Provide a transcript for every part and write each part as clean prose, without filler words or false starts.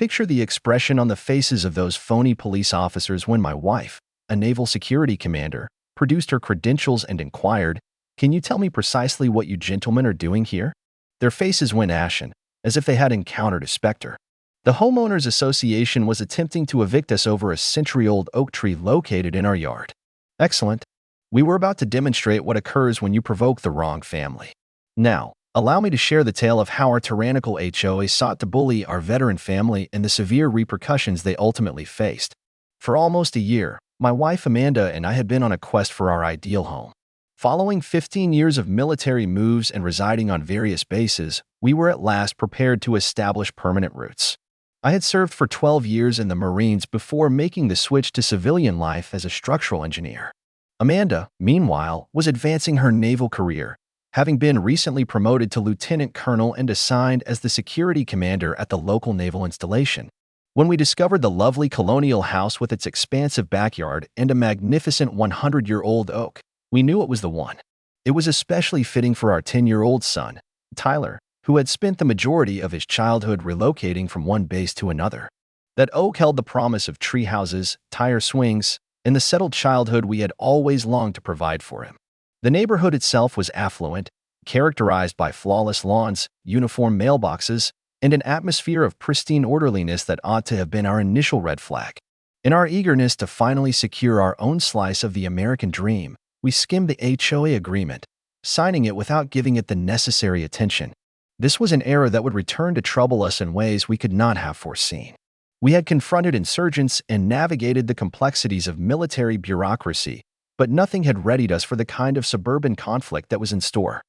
picture the expression on the faces of those phony police officers when my wife, a naval security commander, produced her credentials and inquired, "Can you tell me precisely what you gentlemen are doing here?" Their faces went ashen, as if they had encountered a specter. The homeowners association was attempting to evict us over a century-old oak tree located in our yard. Excellent. We were about to demonstrate what occurs when you provoke the wrong family. Now, allow me to share the tale of how our tyrannical HOA sought to bully our veteran family and the severe repercussions they ultimately faced. For almost a year, my wife Amanda and I had been on a quest for our ideal home. Following 15 years of military moves and residing on various bases, we were at last prepared to establish permanent roots. I had served for 12 years in the Marines before making the switch to civilian life as a structural engineer. Amanda, meanwhile, was advancing her naval career, having been recently promoted to lieutenant colonel and assigned as the security commander at the local naval installation. When we discovered the lovely colonial house with its expansive backyard and a magnificent 100-year-old oak, we knew it was the one. It was especially fitting for our 10-year-old son, Tyler, who had spent the majority of his childhood relocating from one base to another. That oak held the promise of tree houses, tire swings, and the settled childhood we had always longed to provide for him. The neighborhood itself was affluent, characterized by flawless lawns, uniform mailboxes, and an atmosphere of pristine orderliness that ought to have been our initial red flag. In our eagerness to finally secure our own slice of the American dream, we skimmed the HOA agreement, signing it without giving it the necessary attention. This was an error that would return to trouble us in ways we could not have foreseen. We had confronted insurgents and navigated the complexities of military bureaucracy, but nothing had readied us for the kind of suburban conflict that was in store.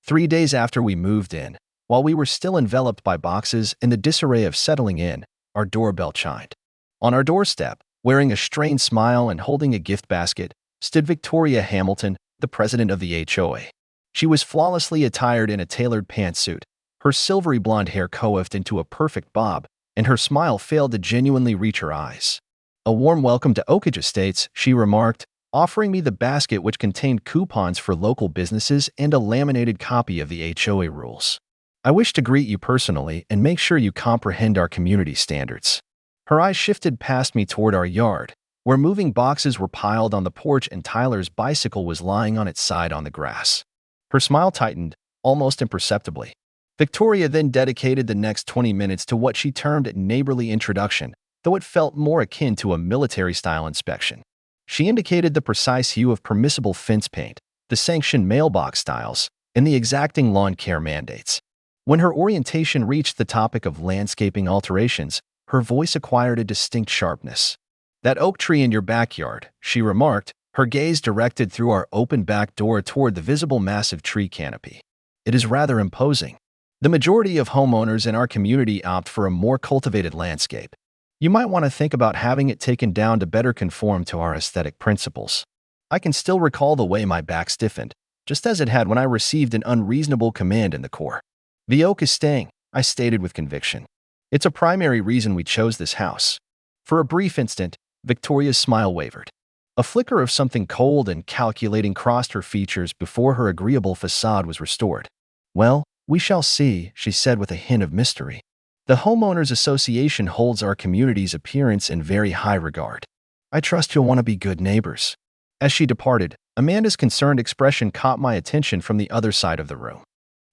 3 days after we moved in, while we were still enveloped by boxes and the disarray of settling in, our doorbell chimed. On our doorstep, wearing a strained smile and holding a gift basket, stood Victoria Hamilton, the president of the HOA. She was flawlessly attired in a tailored pantsuit, her silvery blonde hair coiffed into a perfect bob, and her smile failed to genuinely reach her eyes. "A warm welcome to Oakage Estates," she remarked, offering me the basket which contained coupons for local businesses and a laminated copy of the HOA rules. "I wish to greet you personally and make sure you comprehend our community standards." Her eyes shifted past me toward our yard, where moving boxes were piled on the porch and Tyler's bicycle was lying on its side on the grass. Her smile tightened, almost imperceptibly. Victoria then dedicated the next 20 minutes to what she termed neighborly introduction, though it felt more akin to a military-style inspection. She indicated the precise hue of permissible fence paint, the sanctioned mailbox styles, and the exacting lawn care mandates. When her orientation reached the topic of landscaping alterations, her voice acquired a distinct sharpness. "That oak tree in your backyard," she remarked, her gaze directed through our open back door toward the visible massive tree canopy. "It is rather imposing. The majority of homeowners in our community opt for a more cultivated landscape. You might want to think about having it taken down to better conform to our aesthetic principles." I can still recall the way my back stiffened, just as it had when I received an unreasonable command in the Corps. "The oak is staying," I stated with conviction. "It's a primary reason we chose this house." For a brief instant, Victoria's smile wavered. A flicker of something cold and calculating crossed her features before her agreeable facade was restored. "Well, we shall see," she said with a hint of mystery. "The Homeowners Association holds our community's appearance in very high regard. I trust you'll want to be good neighbors." As she departed, Amanda's concerned expression caught my attention from the other side of the room.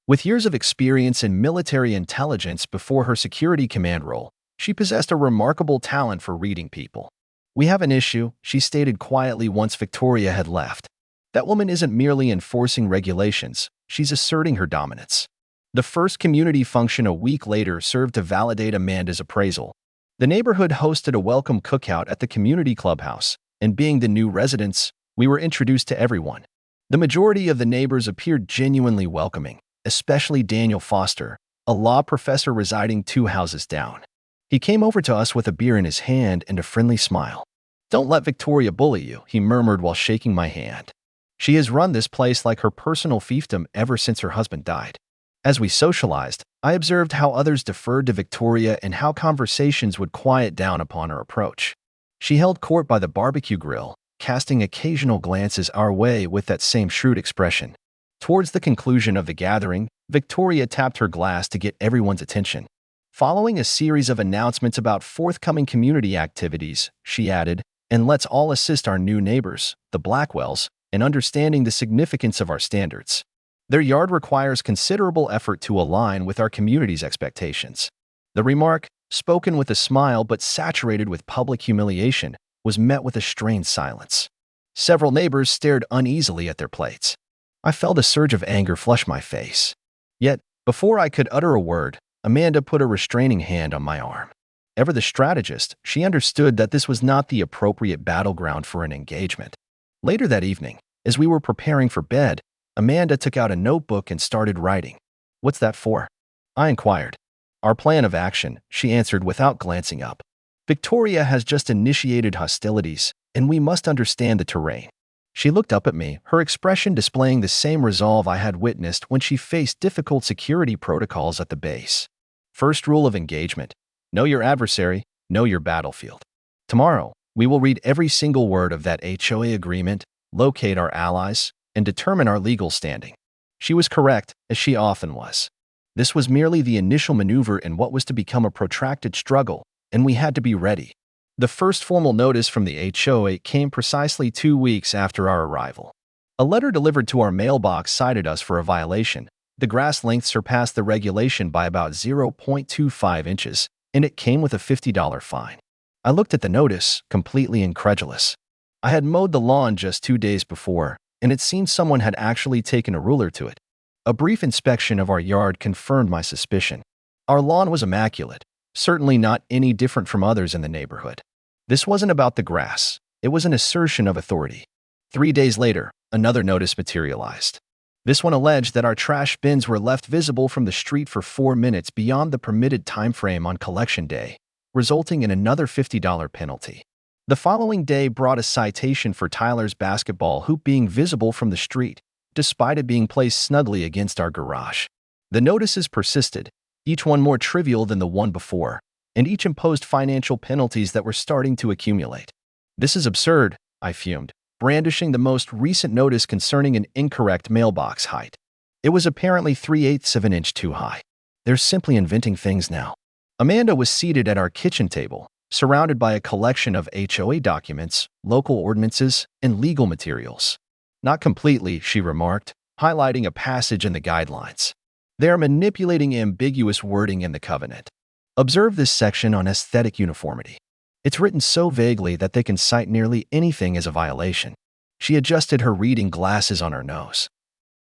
With years of experience in military intelligence before her security command role, she possessed a remarkable talent for reading people. "We have an issue," she stated quietly once Victoria had left. "That woman isn't merely enforcing regulations, she's asserting her dominance." The first community function a week later served to validate Amanda's appraisal. The neighborhood hosted a welcome cookout at the community clubhouse, and being the new residents, we were introduced to everyone. The majority of the neighbors appeared genuinely welcoming, especially Daniel Foster, a law professor residing 2 houses down. He came over to us with a beer in his hand and a friendly smile. "Don't let Victoria bully you," he murmured while shaking my hand. "She has run this place like her personal fiefdom ever since her husband died." As we socialized, I observed how others deferred to Victoria and how conversations would quiet down upon her approach. She held court by the barbecue grill, casting occasional glances our way with that same shrewd expression. Towards the conclusion of the gathering, Victoria tapped her glass to get everyone's attention. Following a series of announcements about forthcoming community activities, she added, and let's all assist our new neighbors, the Blackwells, in understanding the significance of our standards. Their yard requires considerable effort to align with our community's expectations. The remark, spoken with a smile but saturated with public humiliation, was met with a strained silence. Several neighbors stared uneasily at their plates. I felt a surge of anger flush my face. Yet, before I could utter a word, Amanda put a restraining hand on my arm. Ever the strategist, she understood that this was not the appropriate battleground for an engagement. Later that evening, as we were preparing for bed, Amanda took out a notebook and started writing. "What's that for?" I inquired. "Our plan of action," she answered without glancing up. "Victoria has just initiated hostilities, and we must understand the terrain." She looked up at me, her expression displaying the same resolve I had witnessed when she faced difficult security protocols at the base. First rule of engagement: know your adversary, know your battlefield. Tomorrow, we will read every single word of that HOA agreement, locate our allies, and determine our legal standing. She was correct, as she often was. This was merely the initial maneuver in what was to become a protracted struggle, and we had to be ready. The first formal notice from the HOA came precisely 2 weeks after our arrival. A letter delivered to our mailbox cited us for a violation. The grass length surpassed the regulation by about 0.25 inches, and it came with a $50 fine. I looked at the notice, completely incredulous. I had mowed the lawn just 2 days before, and it seemed someone had actually taken a ruler to it. A brief inspection of our yard confirmed my suspicion. Our lawn was immaculate, certainly not any different from others in the neighborhood. This wasn't about the grass. It was an assertion of authority. 3 days later, another notice materialized. This one alleged that our trash bins were left visible from the street for 4 minutes beyond the permitted time frame on collection day, resulting in another $50 penalty. The following day brought a citation for Tyler's basketball hoop being visible from the street, despite it being placed snugly against our garage. The notices persisted, each one more trivial than the one before, and each imposed financial penalties that were starting to accumulate. "This is absurd," I fumed, brandishing the most recent notice concerning an incorrect mailbox height. It was apparently 3/8 of an inch too high. They're simply inventing things now. Amanda was seated at our kitchen table, surrounded by a collection of HOA documents, local ordinances, and legal materials. "Not completely," she remarked, highlighting a passage in the guidelines. "They are manipulating ambiguous wording in the covenant. Observe this section on aesthetic uniformity. It's written so vaguely that they can cite nearly anything as a violation." She adjusted her reading glasses on her nose.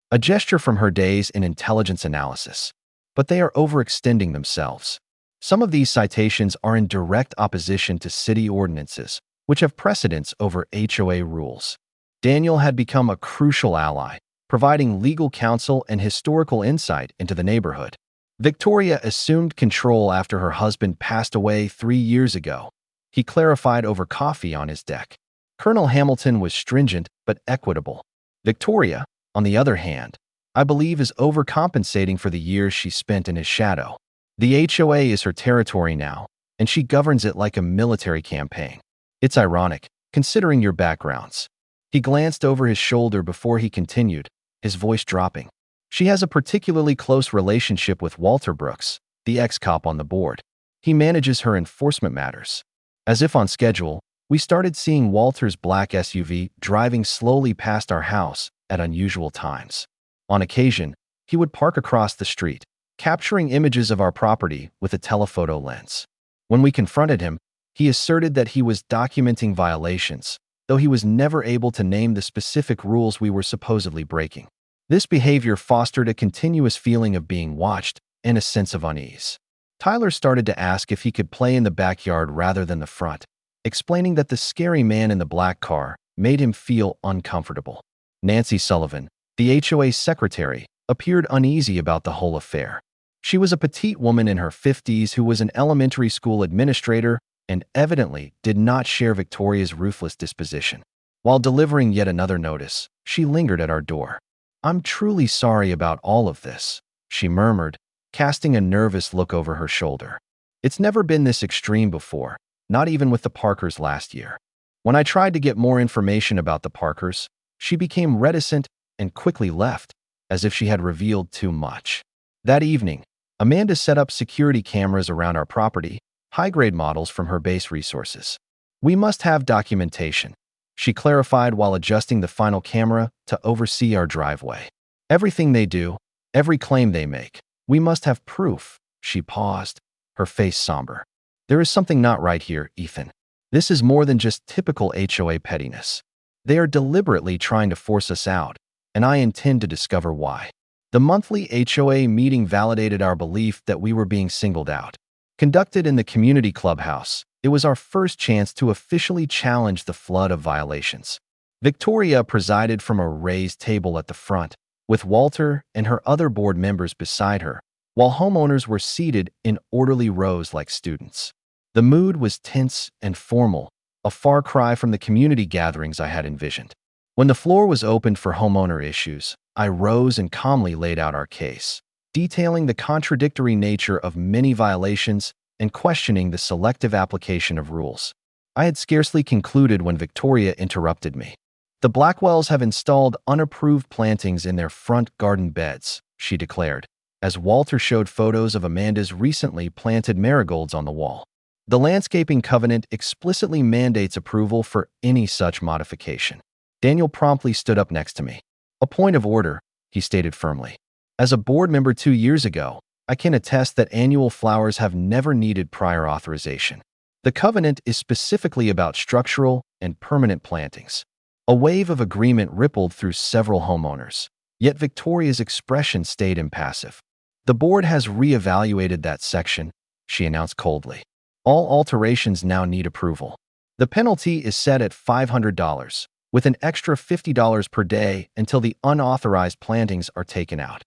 A gesture from her days in intelligence analysis. "But they are overextending themselves. Some of these citations are in direct opposition to city ordinances, which have precedence over HOA rules." Daniel had become a crucial ally, providing legal counsel and historical insight into the neighborhood. Victoria assumed control after her husband passed away 3 years ago. He clarified over coffee on his deck. Colonel Hamilton was stringent but equitable. Victoria, on the other hand, I believe is overcompensating for the years she spent in his shadow. The HOA is her territory now, and she governs it like a military campaign. It's ironic, considering your backgrounds. He glanced over his shoulder before he continued, his voice dropping. "She has a particularly close relationship with Walter Brooks, the ex-cop on the board. He manages her enforcement matters." As if on schedule, we started seeing Walter's black SUV driving slowly past our house at unusual times. On occasion, he would park across the street, capturing images of our property with a telephoto lens. When we confronted him, he asserted that he was documenting violations, though he was never able to name the specific rules we were supposedly breaking. This behavior fostered a continuous feeling of being watched and a sense of unease. Tyler started to ask if he could play in the backyard rather than the front, explaining that the scary man in the black car made him feel uncomfortable. Nancy Sullivan, the HOA secretary, appeared uneasy about the whole affair. She was a petite woman in her 50s who was an elementary school administrator and evidently did not share Victoria's ruthless disposition. While delivering yet another notice, she lingered at our door. "I'm truly sorry about all of this," she murmured, casting a nervous look over her shoulder. "It's never been this extreme before, not even with the Parkers last year." When I tried to get more information about the Parkers, she became reticent and quickly left, as if she had revealed too much. That evening, Amanda set up security cameras around our property, high-grade models from her base resources. We must have documentation, she clarified while adjusting the final camera to oversee our driveway. Everything they do, every claim they make, we must have proof. She paused, her face somber. There is something not right here, Ethan. This is more than just typical HOA pettiness. They are deliberately trying to force us out, and I intend to discover why. The monthly HOA meeting validated our belief that we were being singled out. Conducted in the community clubhouse, it was our first chance to officially challenge the flood of violations. Victoria presided from a raised table at the front, with Walter and her other board members beside her, while homeowners were seated in orderly rows like students. The mood was tense and formal, a far cry from the community gatherings I had envisioned. When the floor was opened for homeowner issues, I rose and calmly laid out our case, detailing the contradictory nature of many violations and questioning the selective application of rules. I had scarcely concluded when Victoria interrupted me. The Blackwells have installed unapproved plantings in their front garden beds, she declared, as Walter showed photos of Amanda's recently planted marigolds on the wall. The landscaping covenant explicitly mandates approval for any such modification. Daniel promptly stood up next to me. A point of order, he stated firmly. As a board member 2 years ago, I can attest that annual flowers have never needed prior authorization. The covenant is specifically about structural and permanent plantings. A wave of agreement rippled through several homeowners, yet Victoria's expression stayed impassive. The board has reevaluated that section, she announced coldly. All alterations now need approval. The penalty is set at $500, with an extra $50 per day until the unauthorized plantings are taken out.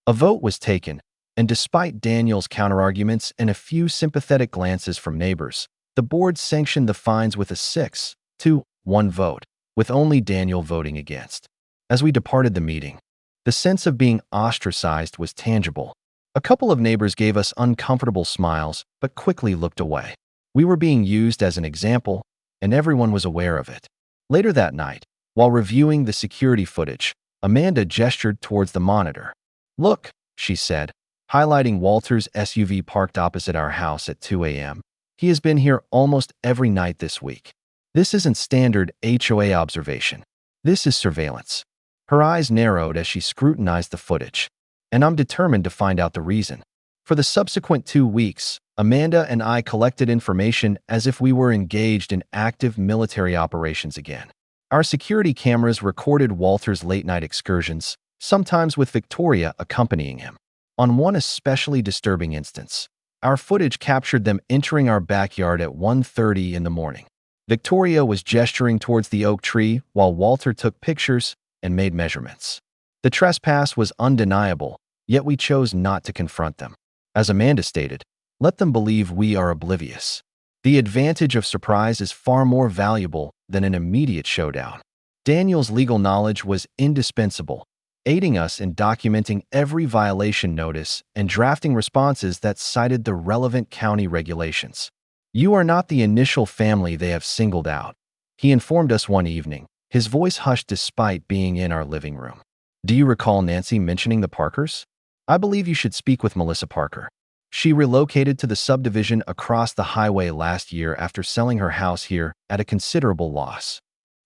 A vote was taken, and despite Daniel's counterarguments and a few sympathetic glances from neighbors, the board sanctioned the fines with a 6-1 vote, with only Daniel voting against. As we departed the meeting, the sense of being ostracized was tangible. A couple of neighbors gave us uncomfortable smiles, but quickly looked away. We were being used as an example, and everyone was aware of it. Later that night, while reviewing the security footage, Amanda gestured towards the monitor. "Look," she said, highlighting Walter's SUV parked opposite our house at 2 a.m. "He has been here almost every night this week. This isn't standard HOA observation. This is surveillance." Her eyes narrowed as she scrutinized the footage, and I'm determined to find out the reason. For the subsequent 2 weeks, Amanda and I collected information as if we were engaged in active military operations again. Our security cameras recorded Walter's late-night excursions, sometimes with Victoria accompanying him. On one especially disturbing instance, our footage captured them entering our backyard at 1:30 in the morning. Victoria was gesturing towards the oak tree while Walter took pictures and made measurements. The trespass was undeniable, yet we chose not to confront them. As Amanda stated, let them believe we are oblivious. The advantage of surprise is far more valuable than an immediate showdown. Daniel's legal knowledge was indispensable, aiding us in documenting every violation notice and drafting responses that cited the relevant county regulations. "You are not the initial family they have singled out," he informed us one evening, his voice hushed despite being in our living room. "Do you recall Nancy mentioning the Parkers? I believe you should speak with Melissa Parker. She relocated to the subdivision across the highway last year after selling her house here at a considerable loss."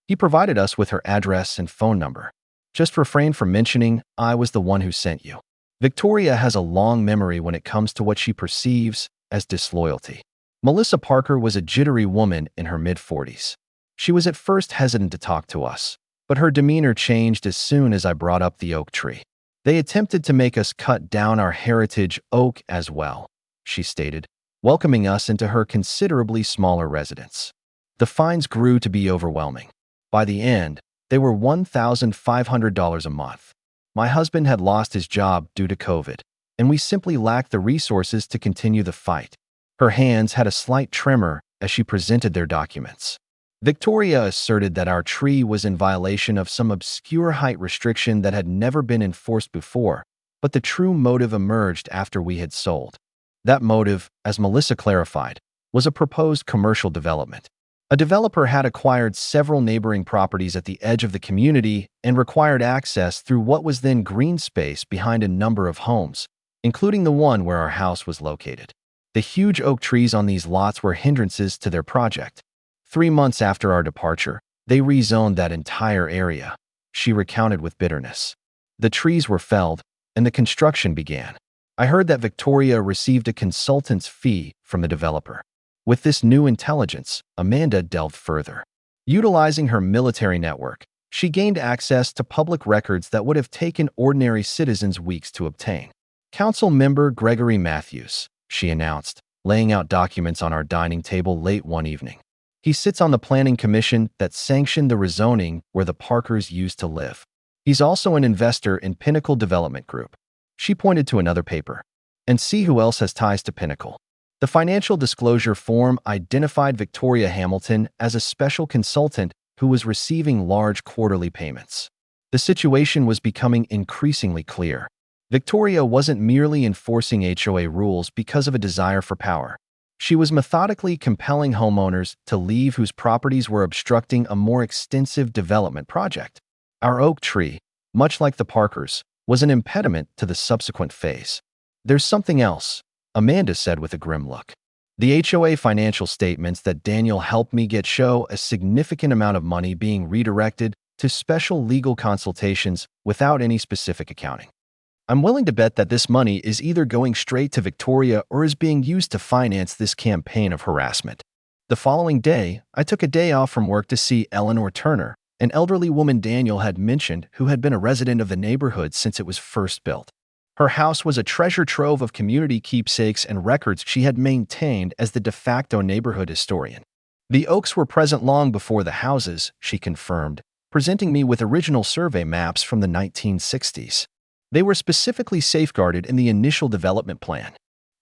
He provided us with her address and phone number. "Just refrain from mentioning I was the one who sent you." Victoria has a long memory when it comes to what she perceives as disloyalty. Melissa Parker was a jittery woman in her mid-40s. She was at first hesitant to talk to us, but her demeanor changed as soon as I brought up the oak tree. "They attempted to make us cut down our heritage oak as well," she stated, welcoming us into her considerably smaller residence. The fines grew to be overwhelming. By the end, they were $1,500 a month. My husband had lost his job due to COVID, and we simply lacked the resources to continue the fight. Her hands had a slight tremor as she presented their documents. Victoria asserted that our tree was in violation of some obscure height restriction that had never been enforced before, but the true motive emerged after we had sold. That motive, as Melissa clarified, was a proposed commercial development. A developer had acquired several neighboring properties at the edge of the community and required access through what was then green space behind a number of homes, including the one where our house was located. The huge oak trees on these lots were hindrances to their project. 3 months after our departure, they rezoned that entire area, she recounted with bitterness. The trees were felled, and the construction began. I heard that Victoria received a consultant's fee from the developer. With this new intelligence, Amanda delved further. Utilizing her military network, she gained access to public records that would have taken ordinary citizens weeks to obtain. Council member Gregory Matthews, she announced, laying out documents on our dining table late one evening. He sits on the planning commission that sanctioned the rezoning where the Parkers used to live. He's also an investor in Pinnacle Development Group. She pointed to another paper. And see who else has ties to Pinnacle. The financial disclosure form identified Victoria Hamilton as a special consultant who was receiving large quarterly payments. The situation was becoming increasingly clear. Victoria wasn't merely enforcing HOA rules because of a desire for power. She was methodically compelling homeowners to leave whose properties were obstructing a more extensive development project. Our oak tree, much like the Parkers, was an impediment to the subsequent phase. There's something else, Amanda said with a grim look. The HOA financial statements that Daniel helped me get show a significant amount of money being redirected to special legal consultations without any specific accounting. I'm willing to bet that this money is either going straight to Victoria or is being used to finance this campaign of harassment. The following day, I took a day off from work to see Eleanor Turner, an elderly woman Daniel had mentioned who had been a resident of the neighborhood since it was first built. Her house was a treasure trove of community keepsakes and records she had maintained as the de facto neighborhood historian. The oaks were present long before the houses, she confirmed, presenting me with original survey maps from the 1960s. They were specifically safeguarded in the initial development plan.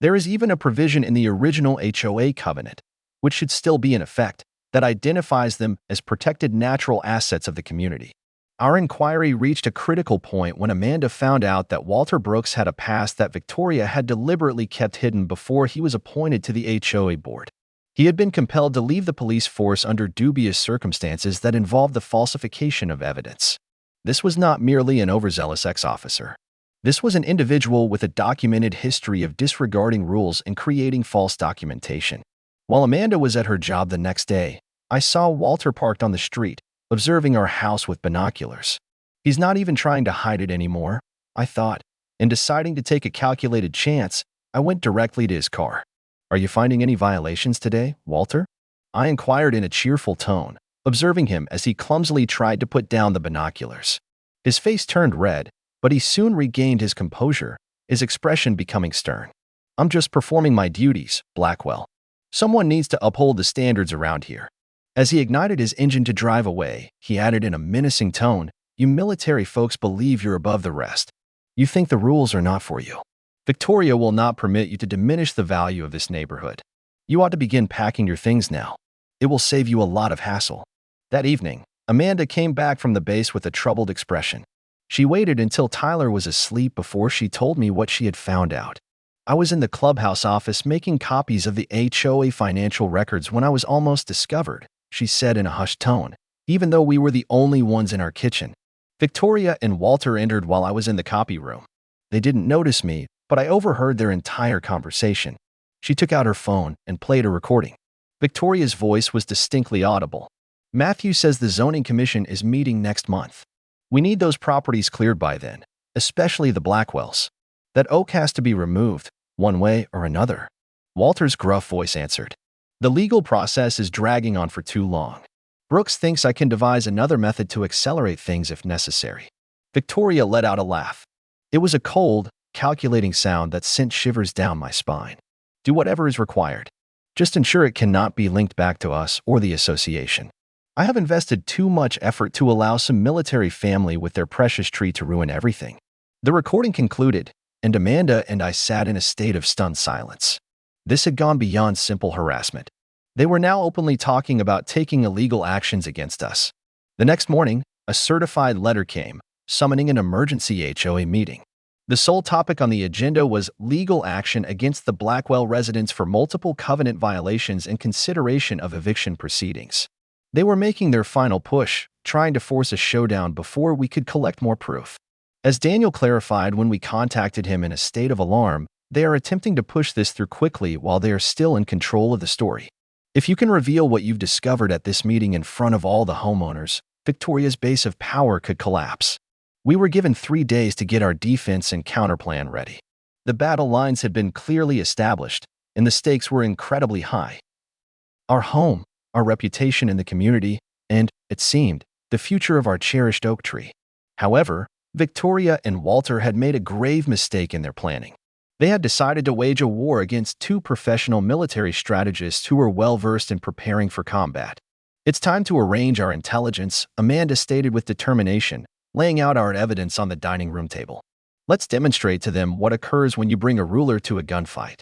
There is even a provision in the original HOA covenant, which should still be in effect, that identifies them as protected natural assets of the community. Our inquiry reached a critical point when Amanda found out that Walter Brooks had a past that Victoria had deliberately kept hidden before he was appointed to the HOA board. He had been compelled to leave the police force under dubious circumstances that involved the falsification of evidence. This was not merely an overzealous ex-officer. This was an individual with a documented history of disregarding rules and creating false documentation. While Amanda was at her job the next day, I saw Walter parked on the street, observing our house with binoculars. He's not even trying to hide it anymore, I thought, and deciding to take a calculated chance, I went directly to his car. Are you finding any violations today, Walter? I inquired in a cheerful tone, observing him as he clumsily tried to put down the binoculars. His face turned red, but he soon regained his composure, his expression becoming stern. I'm just performing my duties, Blackwell. Someone needs to uphold the standards around here. As he ignited his engine to drive away, he added in a menacing tone, You military folks believe you're above the rest. You think the rules are not for you. Victoria will not permit you to diminish the value of this neighborhood. You ought to begin packing your things now. It will save you a lot of hassle. That evening, Amanda came back from the base with a troubled expression. She waited until Tyler was asleep before she told me what she had found out. I was in the clubhouse office making copies of the HOA financial records when I was almost discovered, she said in a hushed tone, even though we were the only ones in our kitchen. Victoria and Walter entered while I was in the copy room. They didn't notice me, but I overheard their entire conversation. She took out her phone and played a recording. Victoria's voice was distinctly audible. Matthew says the zoning commission is meeting next month. We need those properties cleared by then, especially the Blackwells. That oak has to be removed, one way or another. Walter's gruff voice answered. The legal process is dragging on for too long. Brooks thinks I can devise another method to accelerate things if necessary. Victoria let out a laugh. It was a cold, calculating sound that sent shivers down my spine. Do whatever is required. Just ensure it cannot be linked back to us or the association. I have invested too much effort to allow some military family with their precious tree to ruin everything. The recording concluded, and Amanda and I sat in a state of stunned silence. This had gone beyond simple harassment. They were now openly talking about taking illegal actions against us. The next morning, a certified letter came, summoning an emergency HOA meeting. The sole topic on the agenda was legal action against the Blackwell residents for multiple covenant violations in consideration of eviction proceedings. They were making their final push, trying to force a showdown before we could collect more proof. As Daniel clarified when we contacted him in a state of alarm, they are attempting to push this through quickly while they are still in control of the story. If you can reveal what you've discovered at this meeting in front of all the homeowners, Victoria's base of power could collapse. We were given 3 days to get our defense and counterplan ready. The battle lines had been clearly established, and the stakes were incredibly high. Our home, our reputation in the community, and, it seemed, the future of our cherished oak tree. However, Victoria and Walter had made a grave mistake in their planning. They had decided to wage a war against 2 professional military strategists who were well-versed in preparing for combat. "It's time to arrange our intelligence," Amanda stated with determination, laying out our evidence on the dining room table. "Let's demonstrate to them what occurs when you bring a ruler to a gunfight."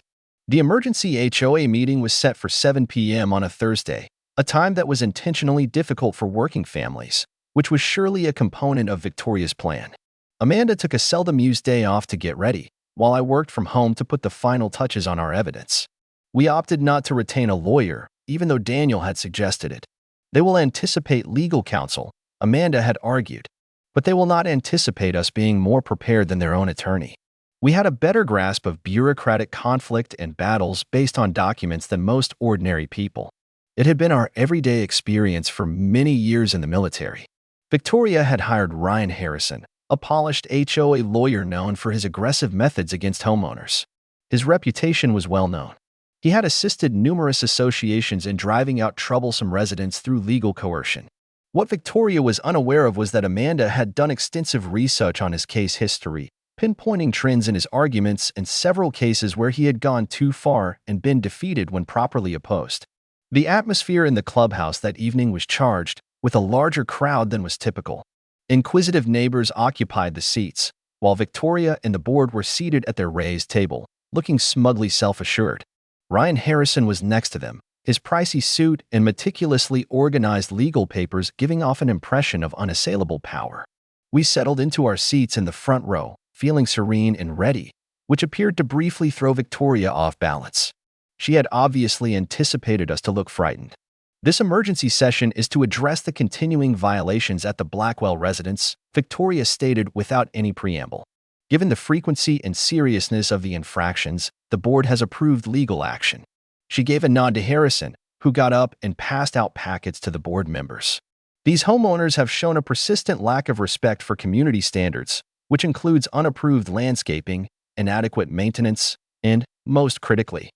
The emergency HOA meeting was set for 7 p.m. on a Thursday, a time that was intentionally difficult for working families, which was surely a component of Victoria's plan. Amanda took a seldom-used day off to get ready, while I worked from home to put the final touches on our evidence. We opted not to retain a lawyer, even though Daniel had suggested it. They will anticipate legal counsel, Amanda had argued, but they will not anticipate us being more prepared than their own attorney. We had a better grasp of bureaucratic conflict and battles based on documents than most ordinary people. It had been our everyday experience for many years in the military. Victoria had hired Ryan Harrison, a polished HOA lawyer known for his aggressive methods against homeowners. His reputation was well known. He had assisted numerous associations in driving out troublesome residents through legal coercion. What Victoria was unaware of was that Amanda had done extensive research on his case history, pinpointing trends in his arguments and several cases where he had gone too far and been defeated when properly opposed. The atmosphere in the clubhouse that evening was charged, with a larger crowd than was typical. Inquisitive neighbors occupied the seats, while Victoria and the board were seated at their raised table, looking smugly self-assured. Ryan Harrison was next to them, his pricey suit and meticulously organized legal papers giving off an impression of unassailable power. We settled into our seats in the front row, feeling serene and ready, which appeared to briefly throw Victoria off balance. She had obviously anticipated us to look frightened. "This emergency session is to address the continuing violations at the Blackwell residence," Victoria stated without any preamble. "Given the frequency and seriousness of the infractions, the board has approved legal action." She gave a nod to Harrison, who got up and passed out packets to the board members. "These homeowners have shown a persistent lack of respect for community standards, which includes unapproved landscaping, inadequate maintenance, and, most critically,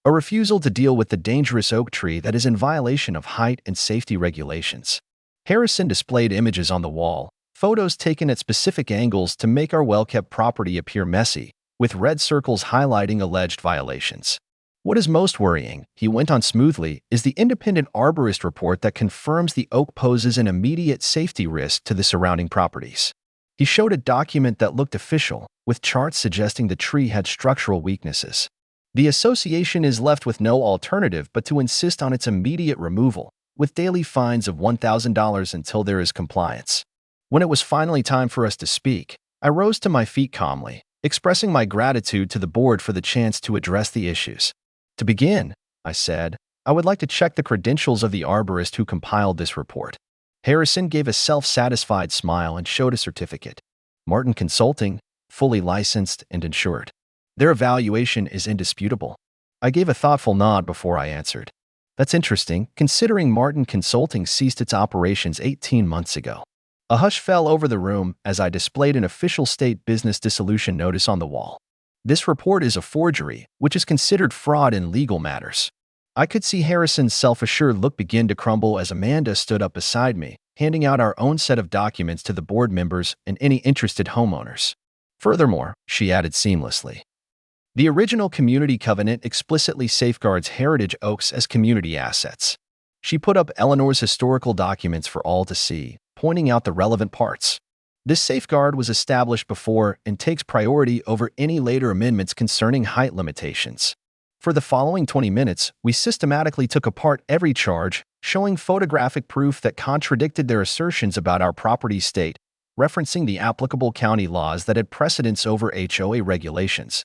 a refusal to deal with the dangerous oak tree that is in violation of height and safety regulations." Harrison displayed images on the wall, photos taken at specific angles to make our well-kept property appear messy, with red circles highlighting alleged violations. "What is most worrying," he went on smoothly, "is the independent arborist report that confirms the oak poses an immediate safety risk to the surrounding properties." He showed a document that looked official, with charts suggesting the tree had structural weaknesses. "The association is left with no alternative but to insist on its immediate removal, with daily fines of $1,000 until there is compliance." When it was finally time for us to speak, I rose to my feet calmly, expressing my gratitude to the board for the chance to address the issues. "To begin," I said, "I would like to check the credentials of the arborist who compiled this report." Harrison gave a self-satisfied smile and showed a certificate. "Martin Consulting, fully licensed and insured. Their evaluation is indisputable." I gave a thoughtful nod before I answered. "That's interesting, considering Martin Consulting ceased its operations 18 months ago." A hush fell over the room as I displayed an official state business dissolution notice on the wall. "This report is a forgery, which is considered fraud in legal matters." I could see Harrison's self-assured look begin to crumble as Amanda stood up beside me, handing out our own set of documents to the board members and any interested homeowners. "Furthermore," she added seamlessly, "the original community covenant explicitly safeguards heritage oaks as community assets." She put up Eleanor's historical documents for all to see, pointing out the relevant parts. "This safeguard was established before and takes priority over any later amendments concerning height limitations." For the following 20 minutes, we systematically took apart every charge, showing photographic proof that contradicted their assertions about our property state, referencing the applicable county laws that had precedence over HOA regulations.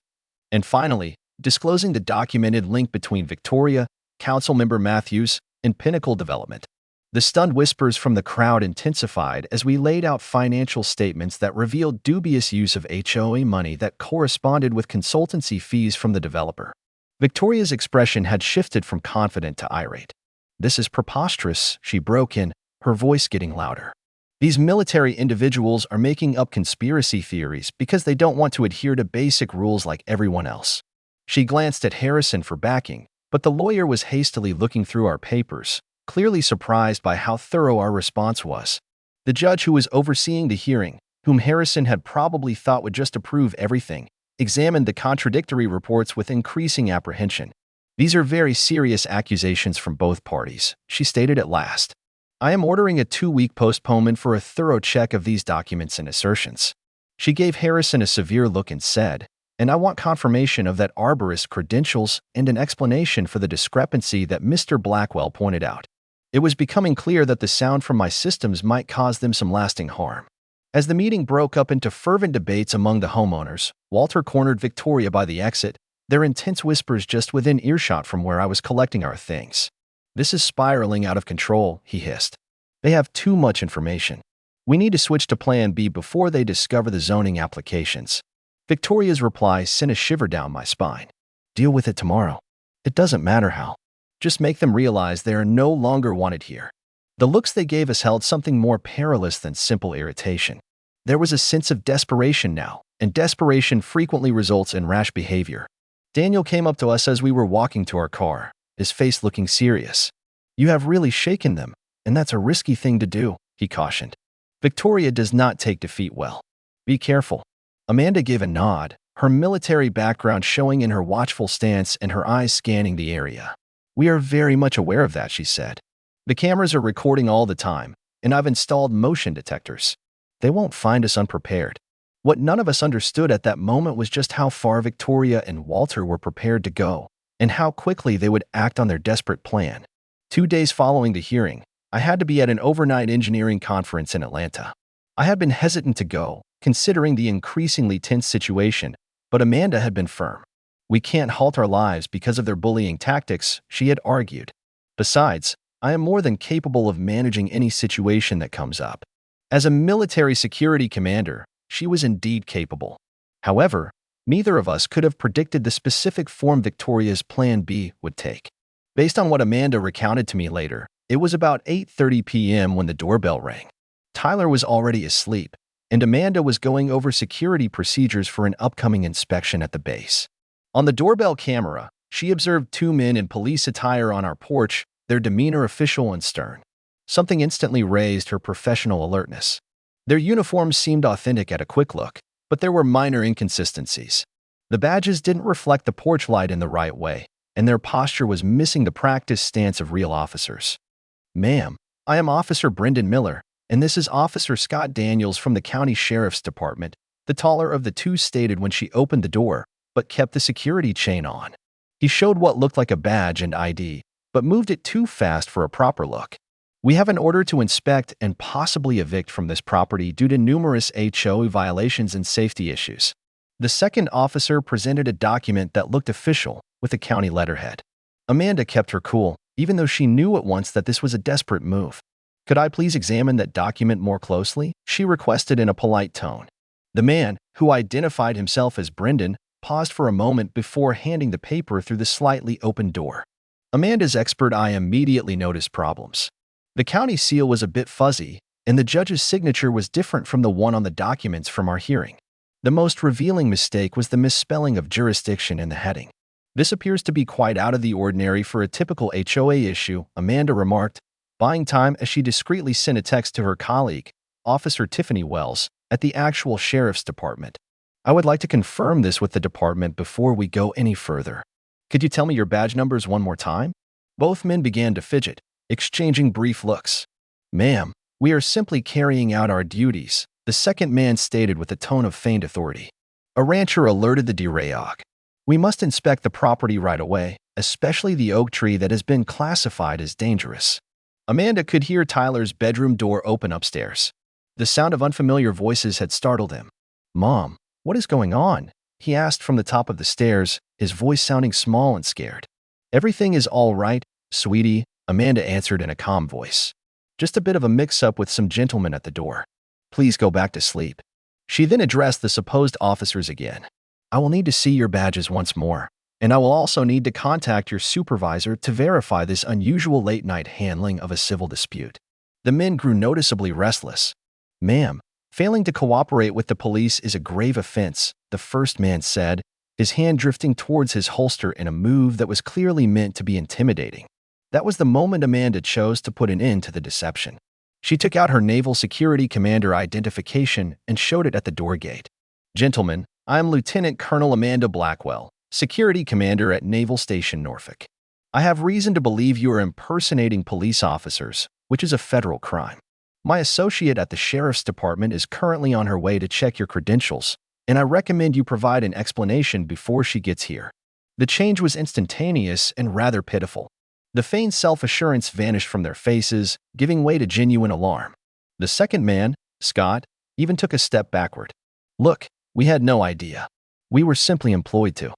And finally, disclosing the documented link between Victoria, Councilmember Matthews, and Pinnacle Development. The stunned whispers from the crowd intensified as we laid out financial statements that revealed dubious use of HOA money that corresponded with consultancy fees from the developer. Victoria's expression had shifted from confident to irate. "This is preposterous," she broke in, her voice getting louder. "These military individuals are making up conspiracy theories because they don't want to adhere to basic rules like everyone else." She glanced at Harrison for backing, but the lawyer was hastily looking through our papers, clearly surprised by how thorough our response was. The judge who was overseeing the hearing, whom Harrison had probably thought would just approve everything, examined the contradictory reports with increasing apprehension. "These are very serious accusations from both parties," she stated at last. "I am ordering a 2-week postponement for a thorough check of these documents and assertions." She gave Harrison a severe look and said, "And I want confirmation of that arborist's credentials and an explanation for the discrepancy that Mr. Blackwell pointed out. It was becoming clear that the sound from my systems might cause them some lasting harm." As the meeting broke up into fervent debates among the homeowners, Walter cornered Victoria by the exit, their intense whispers just within earshot from where I was collecting our things. "This is spiraling out of control," he hissed. "They have too much information. We need to switch to Plan B before they discover the zoning applications." Victoria's reply sent a shiver down my spine. "Deal with it tomorrow. It doesn't matter how. Just make them realize they are no longer wanted here." The looks they gave us held something more perilous than simple irritation. There was a sense of desperation now, and desperation frequently results in rash behavior. Daniel came up to us as we were walking to our car, his face looking serious. "You have really shaken them, and that's a risky thing to do," he cautioned. "Victoria does not take defeat well. Be careful." Amanda gave a nod, her military background showing in her watchful stance and her eyes scanning the area. "We are very much aware of that," she said. "The cameras are recording all the time, and I've installed motion detectors. They won't find us unprepared." What none of us understood at that moment was just how far Victoria and Walter were prepared to go, and how quickly they would act on their desperate plan. 2 days following the hearing, I had to be at an overnight engineering conference in Atlanta. I had been hesitant to go, considering the increasingly tense situation, but Amanda had been firm. "We can't halt our lives because of their bullying tactics," she had argued. "Besides, I am more than capable of managing any situation that comes up." As a military security commander, she was indeed capable. However, neither of us could have predicted the specific form Victoria's Plan B would take. Based on what Amanda recounted to me later, it was about 8:30 p.m. when the doorbell rang. Tyler was already asleep, and Amanda was going over security procedures for an upcoming inspection at the base. On the doorbell camera, she observed 2 men in police attire on our porch, their demeanor official and stern. Something instantly raised her professional alertness. Their uniforms seemed authentic at a quick look, but there were minor inconsistencies. The badges didn't reflect the porch light in the right way, and their posture was missing the practiced stance of real officers. "Ma'am, I am Officer Brendan Miller, and this is Officer Scott Daniels from the County Sheriff's Department," the taller of the two stated when she opened the door, but kept the security chain on. He showed what looked like a badge and ID, but moved it too fast for a proper look. "We have an order to inspect and possibly evict from this property due to numerous HOA violations and safety issues." The second officer presented a document that looked official, with a county letterhead. Amanda kept her cool, even though she knew at once that this was a desperate move. "Could I please examine that document more closely?" she requested in a polite tone. The man, who identified himself as Brendan, paused for a moment before handing the paper through the slightly open door. Amanda's expert eye immediately noticed problems. The county seal was a bit fuzzy, and the judge's signature was different from the one on the documents from our hearing. The most revealing mistake was the misspelling of jurisdiction in the heading. "This appears to be quite out of the ordinary for a typical HOA issue," Amanda remarked, buying time as she discreetly sent a text to her colleague, Officer Tiffany Wells, at the actual sheriff's department. "I would like to confirm this with the department before we go any further. Could you tell me your badge numbers one more time?" Both men began to fidget, exchanging brief looks. "Ma'am, we are simply carrying out our duties," the second man stated with a tone of feigned authority. A rancher alerted the DRAOG. "We must inspect the property right away, especially the oak tree that has been classified as dangerous." Amanda could hear Tyler's bedroom door open upstairs. The sound of unfamiliar voices had startled him. "Mom, what is going on?" he asked from the top of the stairs, his voice sounding small and scared. "Everything is all right, sweetie," Amanda answered in a calm voice. Just a bit of a mix-up with some gentlemen at the door. Please go back to sleep. She then addressed the supposed officers again. I will need to see your badges once more, and I will also need to contact your supervisor to verify this unusual late-night handling of a civil dispute. The men grew noticeably restless. Ma'am, failing to cooperate with the police is a grave offense, the first man said, his hand drifting towards his holster in a move that was clearly meant to be intimidating. That was the moment Amanda chose to put an end to the deception. She took out her Naval Security Commander identification and showed it at the door gate. Gentlemen, I am Lieutenant Colonel Amanda Blackwell, Security Commander at Naval Station Norfolk. I have reason to believe you are impersonating police officers, which is a federal crime. My associate at the Sheriff's Department is currently on her way to check your credentials, and I recommend you provide an explanation before she gets here. The change was instantaneous and rather pitiful. The feigned self-assurance vanished from their faces, giving way to genuine alarm. The second man, Scott, even took a step backward. Look, we had no idea. We were simply employed to.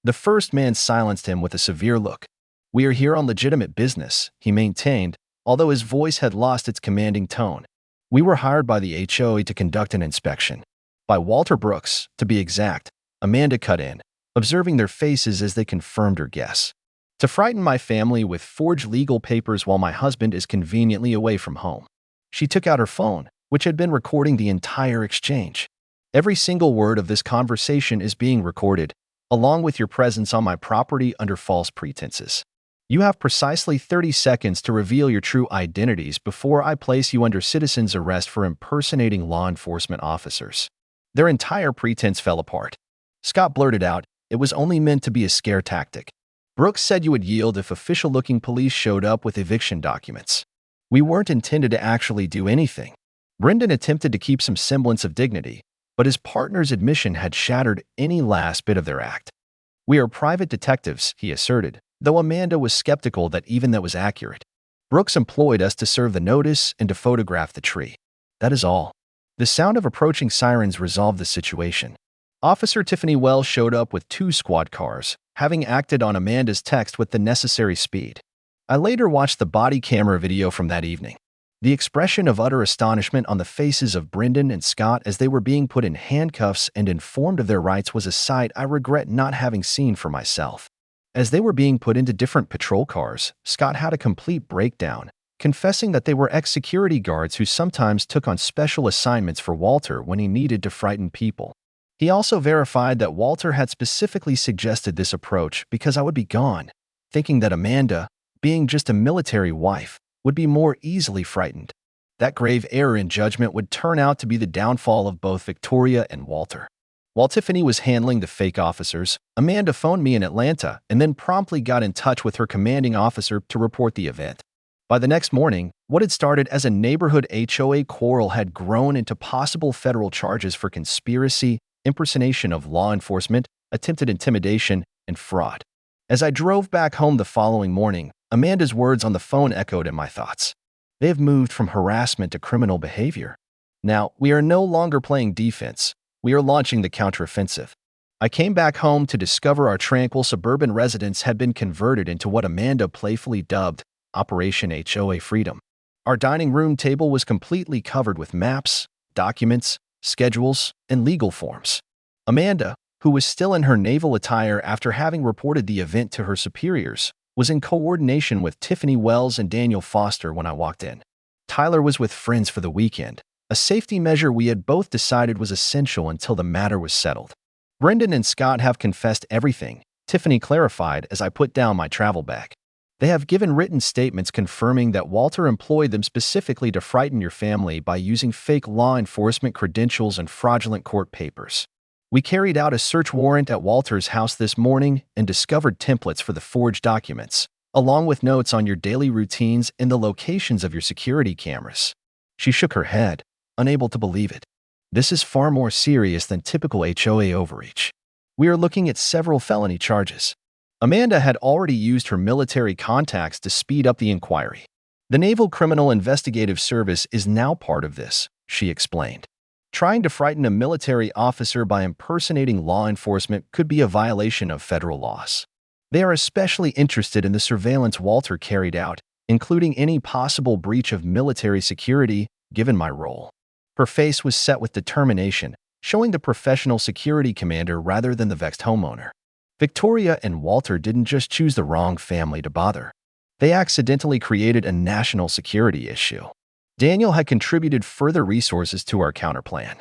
The first man silenced him with a severe look. We are here on legitimate business, he maintained, although his voice had lost its commanding tone. We were hired by the HOA to conduct an inspection. By Walter Brooks, to be exact, Amanda cut in, observing their faces as they confirmed her guess. To frighten my family with forged legal papers while my husband is conveniently away from home. She took out her phone, which had been recording the entire exchange. Every single word of this conversation is being recorded, along with your presence on my property under false pretenses. You have precisely 30 seconds to reveal your true identities before I place you under citizen's arrest for impersonating law enforcement officers. Their entire pretense fell apart. Scott blurted out, it was only meant to be a scare tactic. Brooks said you would yield if official-looking police showed up with eviction documents. We weren't intended to actually do anything. Brendan attempted to keep some semblance of dignity, but his partner's admission had shattered any last bit of their act. We are private detectives, he asserted, though Amanda was skeptical that even that was accurate. Brooks employed us to serve the notice and to photograph the tree. That is all. The sound of approaching sirens resolved the situation. Officer Tiffany Wells showed up with 2 squad cars, having acted on Amanda's text with the necessary speed. I later watched the body camera video from that evening. The expression of utter astonishment on the faces of Brendan and Scott as they were being put in handcuffs and informed of their rights was a sight I regret not having seen for myself. As they were being put into different patrol cars, Scott had a complete breakdown, confessing that they were ex-security guards who sometimes took on special assignments for Walter when he needed to frighten people. He also verified that Walter had specifically suggested this approach because I would be gone, thinking that Amanda, being just a military wife, would be more easily frightened. That grave error in judgment would turn out to be the downfall of both Victoria and Walter. While Tiffany was handling the fake officers, Amanda phoned me in Atlanta and then promptly got in touch with her commanding officer to report the event. By the next morning, what had started as a neighborhood HOA quarrel had grown into possible federal charges for conspiracy, impersonation of law enforcement, attempted intimidation, and fraud. As I drove back home the following morning, Amanda's words on the phone echoed in my thoughts. They have moved from harassment to criminal behavior. Now, we are no longer playing defense. We are launching the counteroffensive. I came back home to discover our tranquil suburban residence had been converted into what Amanda playfully dubbed Operation HOA Freedom. Our dining room table was completely covered with maps, documents, schedules, and legal forms. Amanda, who was still in her naval attire after having reported the event to her superiors, was in coordination with Tiffany Wells and Daniel Foster when I walked in. Tyler was with friends for the weekend, a safety measure we had both decided was essential until the matter was settled. Brendan and Scott have confessed everything, Tiffany clarified as I put down my travel bag. They have given written statements confirming that Walter employed them specifically to frighten your family by using fake law enforcement credentials and fraudulent court papers. We carried out a search warrant at Walter's house this morning and discovered templates for the forged documents, along with notes on your daily routines and the locations of your security cameras. She shook her head, unable to believe it. This is far more serious than typical HOA overreach. We are looking at several felony charges. Amanda had already used her military contacts to speed up the inquiry. The Naval Criminal Investigative Service is now part of this, she explained. Trying to frighten a military officer by impersonating law enforcement could be a violation of federal laws. They are especially interested in the surveillance Walter carried out, including any possible breach of military security given my role. Her face was set with determination, showing the professional security commander rather than the vexed homeowner. Victoria and Walter didn't just choose the wrong family to bother. They accidentally created a national security issue. Daniel had contributed further resources to our counterplan.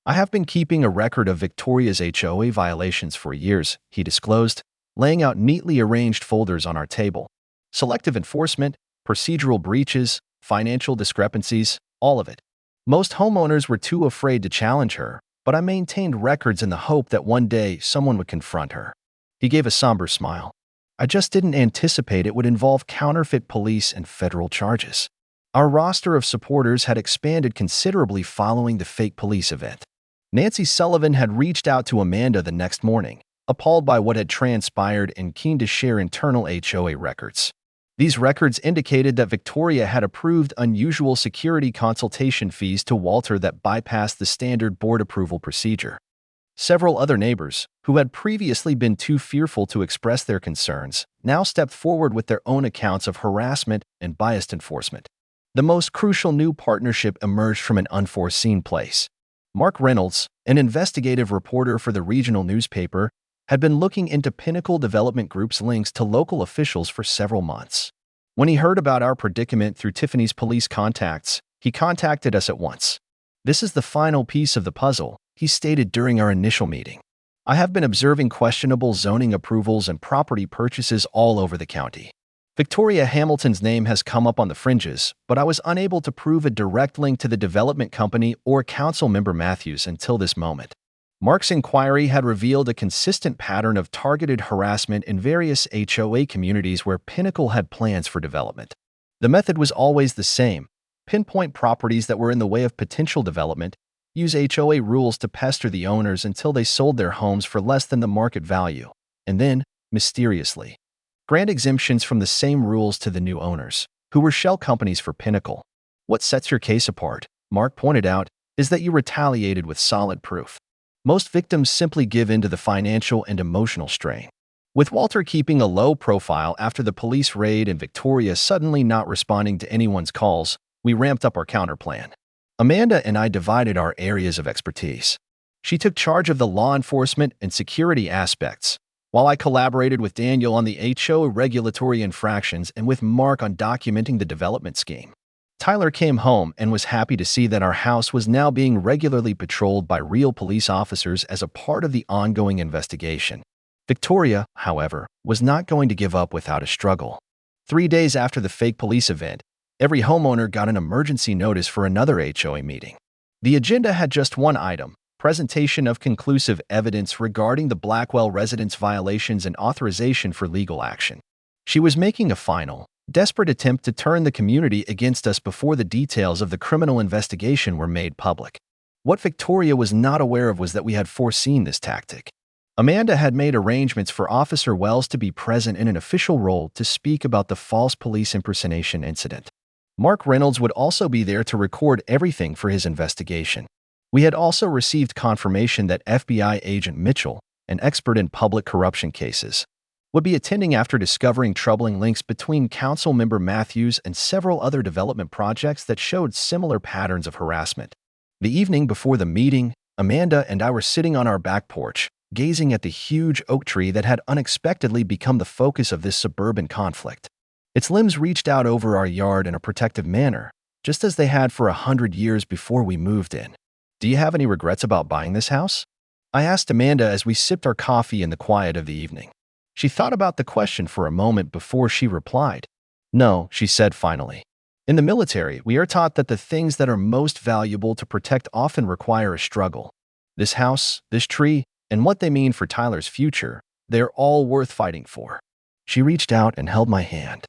I have been keeping a record of Victoria's HOA violations for years, he disclosed, laying out neatly arranged folders on our table. Selective enforcement, procedural breaches, financial discrepancies, all of it. Most homeowners were too afraid to challenge her, but I maintained records in the hope that one day someone would confront her. He gave a somber smile. I just didn't anticipate it would involve counterfeit police and federal charges. Our roster of supporters had expanded considerably following the fake police event. Nancy Sullivan had reached out to Amanda the next morning, appalled by what had transpired and keen to share internal HOA records. These records indicated that Victoria had approved unusual security consultation fees to Walter that bypassed the standard board approval procedure. Several other neighbors, who had previously been too fearful to express their concerns, now stepped forward with their own accounts of harassment and biased enforcement. The most crucial new partnership emerged from an unforeseen place. Mark Reynolds, an investigative reporter for the regional newspaper, had been looking into Pinnacle Development Group's links to local officials for several months. When he heard about our predicament through Tiffany's police contacts, he contacted us at once. "This is the final piece of the puzzle," he stated during our initial meeting. "I have been observing questionable zoning approvals and property purchases all over the county. Victoria Hamilton's name has come up on the fringes, but I was unable to prove a direct link to the development company or council member Matthews until this moment." Mark's inquiry had revealed a consistent pattern of targeted harassment in various HOA communities where Pinnacle had plans for development. The method was always the same: pinpoint properties that were in the way of potential development, use HOA rules to pester the owners until they sold their homes for less than the market value, and then, mysteriously, grant exemptions from the same rules to the new owners, who were shell companies for Pinnacle. "What sets your case apart," Mark pointed out, "is that you retaliated with solid proof. Most victims simply give in to the financial and emotional strain." With Walter keeping a low profile after the police raid and Victoria suddenly not responding to anyone's calls, we ramped up our counterplan. Amanda and I divided our areas of expertise. She took charge of the law enforcement and security aspects, while I collaborated with Daniel on the HOA regulatory infractions and with Mark on documenting the development scheme. Tyler came home and was happy to see that our house was now being regularly patrolled by real police officers as a part of the ongoing investigation. Victoria, however, was not going to give up without a struggle. 3 days after the fake police event, every homeowner got an emergency notice for another HOA meeting. The agenda had just one item: presentation of conclusive evidence regarding the Blackwell residents' violations and authorization for legal action. She was making a final, desperate attempt to turn the community against us before the details of the criminal investigation were made public. What Victoria was not aware of was that we had foreseen this tactic. Amanda had made arrangements for Officer Wells to be present in an official role to speak about the false police impersonation incident. Mark Reynolds would also be there to record everything for his investigation. We had also received confirmation that FBI agent Mitchell, an expert in public corruption cases, would be attending after discovering troubling links between council member Matthews and several other development projects that showed similar patterns of harassment. The evening before the meeting, Amanda and I were sitting on our back porch, gazing at the huge oak tree that had unexpectedly become the focus of this suburban conflict. Its limbs reached out over our yard in a protective manner, just as they had for 100 years before we moved in. "Do you have any regrets about buying this house?" I asked Amanda as we sipped our coffee in the quiet of the evening. She thought about the question for a moment before she replied. "No," she said finally. "In the military, we are taught that the things that are most valuable to protect often require a struggle. This house, this tree, and what they mean for Tyler's future, they're all worth fighting for." She reached out and held my hand.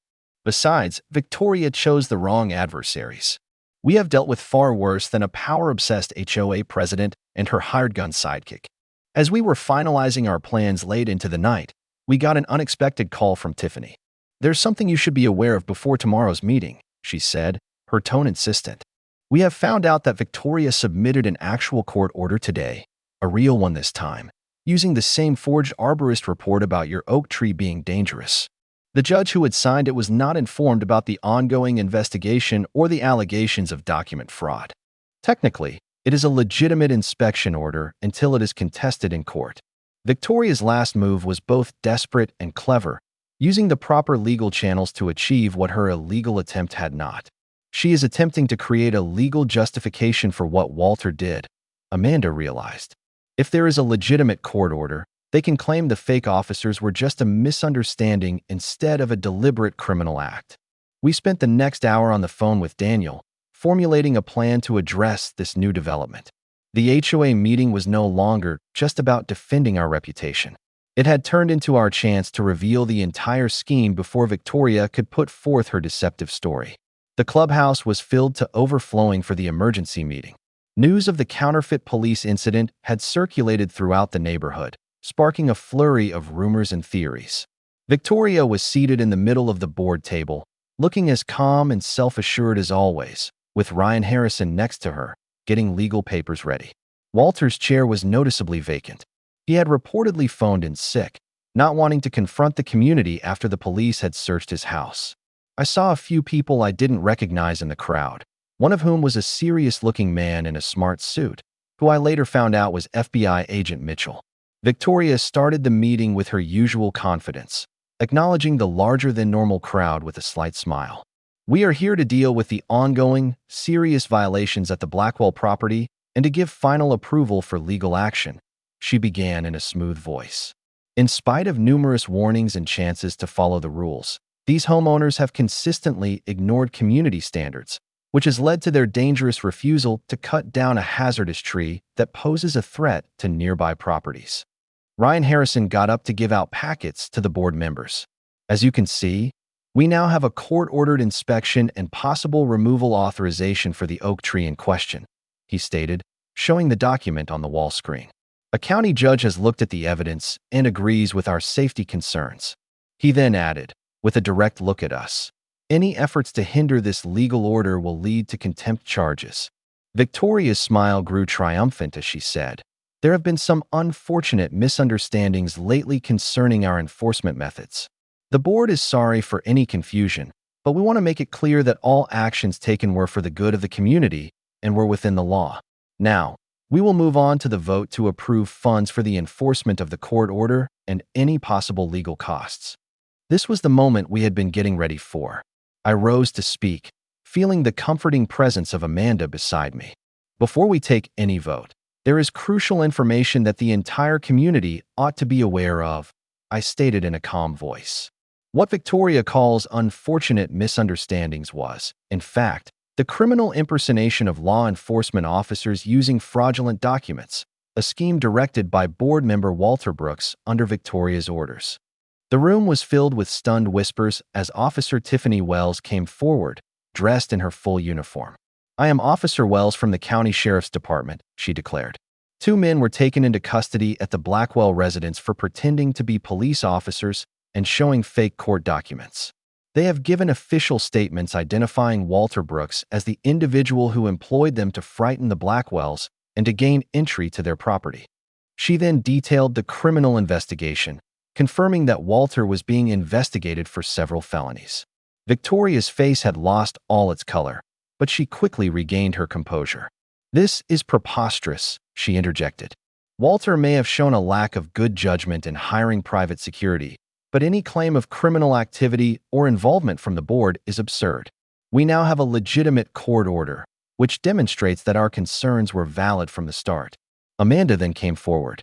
Besides, Victoria chose the wrong adversaries. We have dealt with far worse than a power-obsessed HOA president and her hired-gun sidekick. As we were finalizing our plans late into the night, we got an unexpected call from Tiffany. "There's something you should be aware of before tomorrow's meeting," she said, her tone insistent. "We have found out that Victoria submitted an actual court order today, a real one this time, using the same forged arborist report about your oak tree being dangerous. The judge who had signed it was not informed about the ongoing investigation or the allegations of document fraud. Technically, it is a legitimate inspection order until it is contested in court. Victoria's last move was both desperate and clever, using the proper legal channels to achieve what her illegal attempt had not. She is attempting to create a legal justification for what Walter did, Amanda realized. If there is a legitimate court order, they can claim the fake officers were just a misunderstanding instead of a deliberate criminal act. We spent the next hour on the phone with Daniel, formulating a plan to address this new development. The HOA meeting was no longer just about defending our reputation. It had turned into our chance to reveal the entire scheme before Victoria could put forth her deceptive story. The clubhouse was filled to overflowing for the emergency meeting. News of the counterfeit police incident had circulated throughout the neighborhood, sparking a flurry of rumors and theories. Victoria was seated in the middle of the board table, looking as calm and self-assured as always, with Ryan Harrison next to her, getting legal papers ready. Walter's chair was noticeably vacant. He had reportedly phoned in sick, not wanting to confront the community after the police had searched his house. I saw a few people I didn't recognize in the crowd, one of whom was a serious-looking man in a smart suit, who I later found out was FBI agent Mitchell. Victoria started the meeting with her usual confidence, acknowledging the larger-than-normal crowd with a slight smile. "We are here to deal with the ongoing, serious violations at the Blackwell property and to give final approval for legal action," she began in a smooth voice. In spite of numerous warnings and chances to follow the rules, these homeowners have consistently ignored community standards, which has led to their dangerous refusal to cut down a hazardous tree that poses a threat to nearby properties. Ryan Harrison got up to give out packets to the board members. "As you can see, we now have a court-ordered inspection and possible removal authorization for the oak tree in question," he stated, showing the document on the wall screen. "A county judge has looked at the evidence and agrees with our safety concerns." He then added, with a direct look at us, "Any efforts to hinder this legal order will lead to contempt charges." Victoria's smile grew triumphant as she said, "There have been some unfortunate misunderstandings lately concerning our enforcement methods. The board is sorry for any confusion, but we want to make it clear that all actions taken were for the good of the community and were within the law. Now, we will move on to the vote to approve funds for the enforcement of the court order and any possible legal costs." This was the moment we had been getting ready for. I rose to speak, feeling the comforting presence of Amanda beside me. "Before we take any vote, there is crucial information that the entire community ought to be aware of," I stated in a calm voice. What Victoria calls unfortunate misunderstandings was, in fact, the criminal impersonation of law enforcement officers using fraudulent documents, a scheme directed by board member Walter Brooks under Victoria's orders. The room was filled with stunned whispers as Officer Tiffany Wells came forward, dressed in her full uniform. "I am Officer Wells from the County Sheriff's Department," she declared. "Two men were taken into custody at the Blackwell residence for pretending to be police officers and showing fake court documents. They have given official statements identifying Walter Brooks as the individual who employed them to frighten the Blackwells and to gain entry to their property." She then detailed the criminal investigation, confirming that Walter was being investigated for several felonies. Victoria's face had lost all its color, but she quickly regained her composure. "This is preposterous," she interjected. "Walter may have shown a lack of good judgment in hiring private security, but any claim of criminal activity or involvement from the board is absurd. We now have a legitimate court order, which demonstrates that our concerns were valid from the start." Amanda then came forward.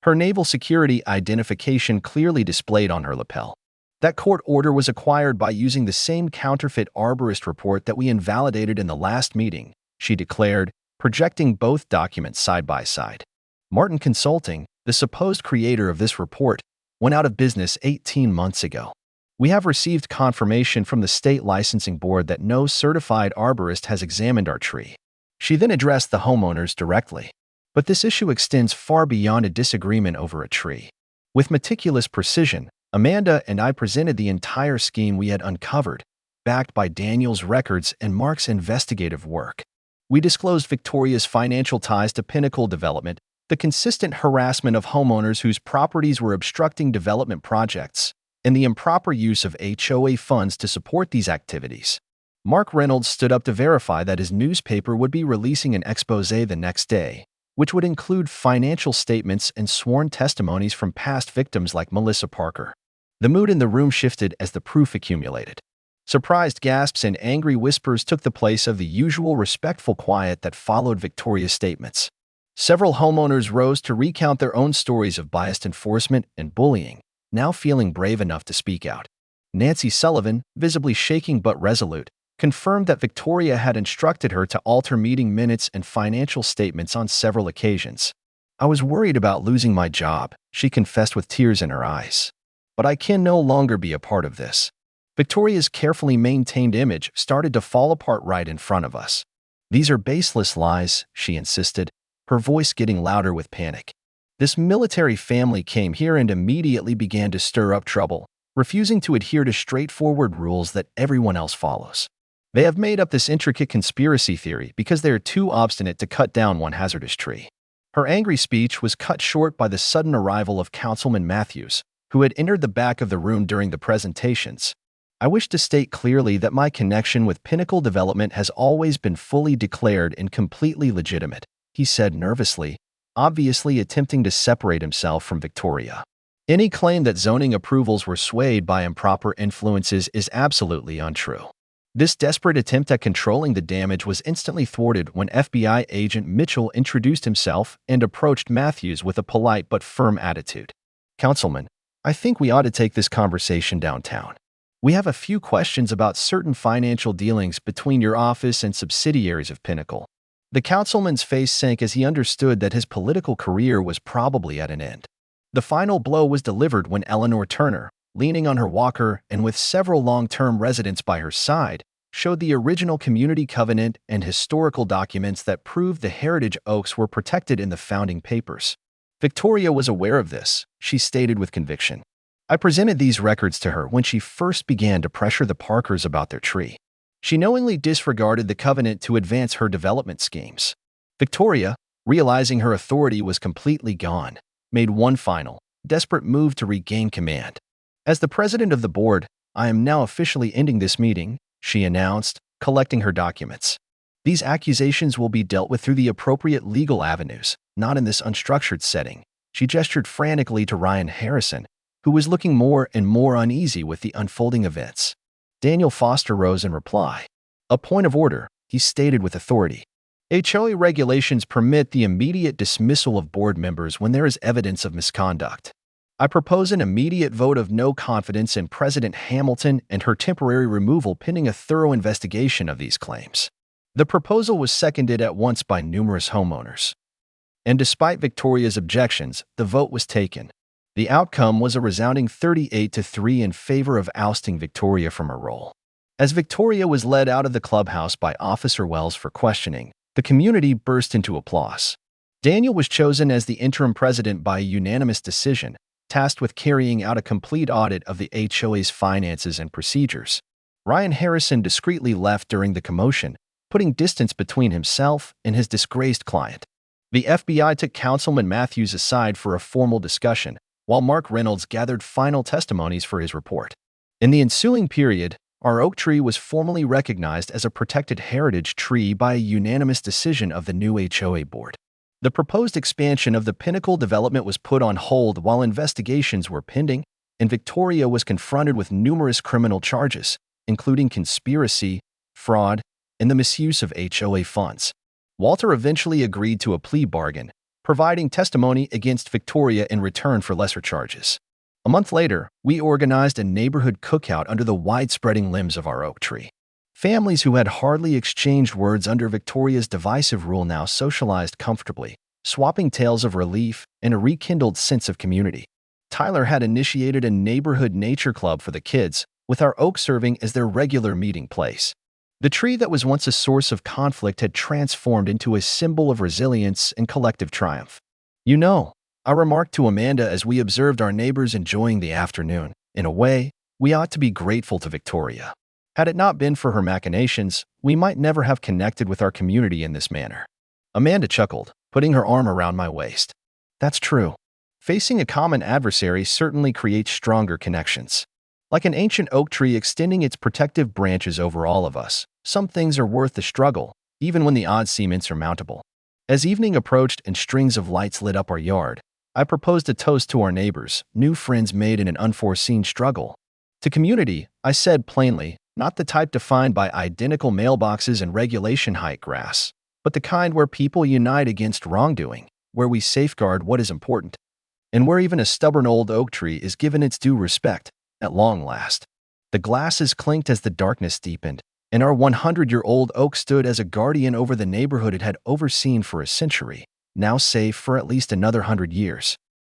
Her naval security identification clearly displayed on her lapel. "That court order was acquired by using the same counterfeit arborist report that we invalidated in the last meeting," she declared, projecting both documents side by side. "Martin Consulting, the supposed creator of this report, went out of business 18 months ago. We have received confirmation from the state licensing board that no certified arborist has examined our tree." She then addressed the homeowners directly. But this issue extends far beyond a disagreement over a tree. With meticulous precision, Amanda and I presented the entire scheme we had uncovered, backed by Daniel's records and Mark's investigative work. We disclosed Victoria's financial ties to Pinnacle Development, the consistent harassment of homeowners whose properties were obstructing development projects, and the improper use of HOA funds to support these activities. Mark Reynolds stood up to verify that his newspaper would be releasing an exposé the next day, which would include financial statements and sworn testimonies from past victims like Melissa Parker. The mood in the room shifted as the proof accumulated. Surprised gasps and angry whispers took the place of the usual respectful quiet that followed Victoria's statements. Several homeowners rose to recount their own stories of biased enforcement and bullying, now feeling brave enough to speak out. Nancy Sullivan, visibly shaking but resolute, confirmed that Victoria had instructed her to alter meeting minutes and financial statements on several occasions. "I was worried about losing my job," she confessed with tears in her eyes. "But I can no longer be a part of this." Victoria's carefully maintained image started to fall apart right in front of us. "These are baseless lies," she insisted, her voice getting louder with panic. "This military family came here and immediately began to stir up trouble, refusing to adhere to straightforward rules that everyone else follows. They have made up this intricate conspiracy theory because they are too obstinate to cut down one hazardous tree." Her angry speech was cut short by the sudden arrival of Councilman Matthews, who had entered the back of the room during the presentations. "I wish to state clearly that my connection with Pinnacle Development has always been fully declared and completely legitimate," he said nervously, obviously attempting to separate himself from Victoria. "Any claim that zoning approvals were swayed by improper influences is absolutely untrue." This desperate attempt at controlling the damage was instantly thwarted when FBI agent Mitchell introduced himself and approached Matthews with a polite but firm attitude. "Councilman, I think we ought to take this conversation downtown. We have a few questions about certain financial dealings between your office and subsidiaries of Pinnacle." The councilman's face sank as he understood that his political career was probably at an end. The final blow was delivered when Eleanor Turner, leaning on her walker and with several long-term residents by her side, showed the original community covenant and historical documents that proved the Heritage Oaks were protected in the founding papers. Victoria was aware of this, she stated with conviction. "I presented these records to her when she first began to pressure the Parkers about their tree. She knowingly disregarded the covenant to advance her development schemes." Victoria, realizing her authority was completely gone, made one final, desperate move to regain command. "As the president of the board, I am now officially ending this meeting," she announced, collecting her documents. "These accusations will be dealt with through the appropriate legal avenues, not in this unstructured setting." She gestured frantically to Ryan Harrison, who was looking more and more uneasy with the unfolding events. Daniel Foster rose in reply. "A point of order," he stated with authority. "HOA regulations permit the immediate dismissal of board members when there is evidence of misconduct. I propose an immediate vote of no confidence in President Hamilton and her temporary removal pending a thorough investigation of these claims." The proposal was seconded at once by numerous homeowners. And despite Victoria's objections, the vote was taken. The outcome was a resounding 38-3 in favor of ousting Victoria from her role. As Victoria was led out of the clubhouse by Officer Wells for questioning, the community burst into applause. Daniel was chosen as the interim president by a unanimous decision, tasked with carrying out a complete audit of the HOA's finances and procedures. Ryan Harrison discreetly left during the commotion, putting distance between himself and his disgraced client. The FBI took Councilman Matthews aside for a formal discussion, while Mark Reynolds gathered final testimonies for his report. In the ensuing period, our oak tree was formally recognized as a protected heritage tree by a unanimous decision of the new HOA board. The proposed expansion of the Pinnacle development was put on hold while investigations were pending, and Victoria was confronted with numerous criminal charges, including conspiracy, fraud, and the misuse of HOA funds. Walter eventually agreed to a plea bargain, providing testimony against Victoria in return for lesser charges. A month later, we organized a neighborhood cookout under the wide-spreading limbs of our oak tree. Families who had hardly exchanged words under Victoria's divisive rule now socialized comfortably, swapping tales of relief and a rekindled sense of community. Tyler had initiated a neighborhood nature club for the kids, with our oak serving as their regular meeting place. The tree that was once a source of conflict had transformed into a symbol of resilience and collective triumph. "You know," I remarked to Amanda as we observed our neighbors enjoying the afternoon, "in a way, we ought to be grateful to Victoria. Had it not been for her machinations, we might never have connected with our community in this manner." Amanda chuckled, putting her arm around my waist. "That's true. Facing a common adversary certainly creates stronger connections. Like an ancient oak tree extending its protective branches over all of us, some things are worth the struggle, even when the odds seem insurmountable. As evening approached and strings of lights lit up our yard, I proposed a toast to our neighbors, new friends made in an unforeseen struggle. To community, I said plainly, not the type defined by identical mailboxes and regulation height grass, but the kind where people unite against wrongdoing, where we safeguard what is important, and where even a stubborn old oak tree is given its due respect, at long last. The glasses clinked as the darkness deepened, and our 100-year-old oak stood as a guardian over the neighborhood it had overseen for a century, now safe for at least another 100 years.